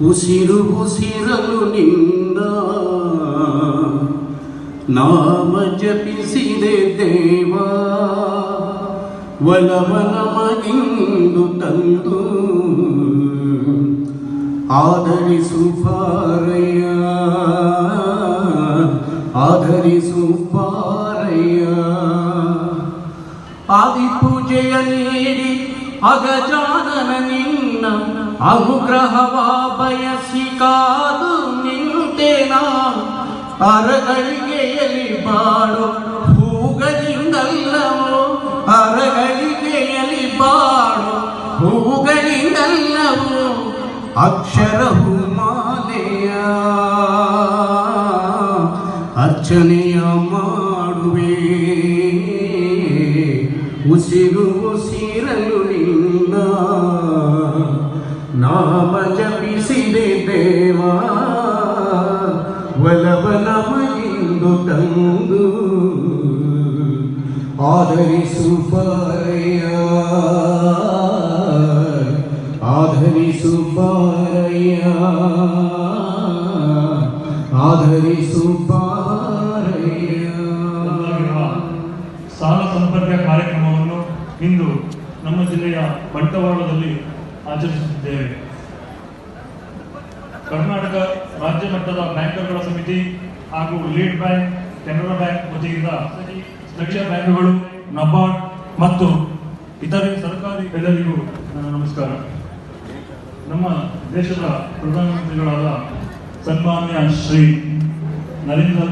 ಉಸಿರು ಉಸಿರಲು ನಿನ್ನ ನಾಮ ಜಪಿಸಿದೆ ದೇವ, ಒಲವನ ಮಗಿಂದು ತಂದು ಆಧರಿಸು ಪಾರಯ್ಯ, ಆಧರಿಸು ಪಾರಯ್ಯ. ಆದಿಪೂಜೆಯ ನೀಡಿ ಅಗಜಾನನ ನಿನ್ನ ಅನುಗ್ರಹವ ಬಯಸಿ ಕಾದು ನಿಂತೆನಾ, ಅರಗಳಿಗೆಯಲ್ಲಿ ಬಾಳು ಹೂಗಳಿಂದಲ್ಲವೋ, ಅರಗಳಿಗೆಯಲ್ಲಿ ಬಾಳು ಹೂಗಳಿಂದಲ್ಲವೋ, ಅಕ್ಷರ ಮಾಲೆಯ ಅರ್ಚನೆಯ ಮಾಡುವೆ. ಉಸಿರು ಉಸಿರಲು ನಿನ್ನ ನಾಮ ಜಪಿಸಿದೆ ದೇವ, ಒಲವನ ಮಗಿಂದು ತಂದು ಆಧರಿಸು ಪಾರಯ್ಯ, ಆಧರಿಸು ಪಾರಯ್ಯ, ಆಧರಿಸು ಪಾರಯ್ಯ. ಸಾಲ ಸಂಪರ್ಕ ಕಾರ್ಯಕ್ರಮವನ್ನು ಇಂದು ನಮ್ಮ ಜಿಲ್ಲೆಯ ಬಂಟ್ವಾಳದಲ್ಲಿ ಆಚರಿಸುತ್ತಿದ್ದೇವೆ. ಕರ್ನಾಟಕ ರಾಜ್ಯ ಮಟ್ಟದ ಬ್ಯಾಂಕರ್ಗಳ ಸಮಿತಿ ಹಾಗೂ ಲೀಡ್ ಬ್ಯಾಂಕ್, ಕೆನರಾ ಬ್ಯಾಂಕ್ ವತಿಯಿಂದ ಸ್ಥಳೀಯ ಬ್ಯಾಂಕುಗಳು, ನಬಾರ್ಡ್ ಮತ್ತು ಇತರೆ ಸರ್ಕಾರಿ ಎಲ್ಲರಿಗೂ ನನ್ನ ನಮಸ್ಕಾರ. ನಮ್ಮ ದೇಶದ ಪ್ರಧಾನಮಂತ್ರಿಗಳಾದ ಸನ್ಮಾನ್ಯ ಶ್ರೀ ನರೇಂದ್ರ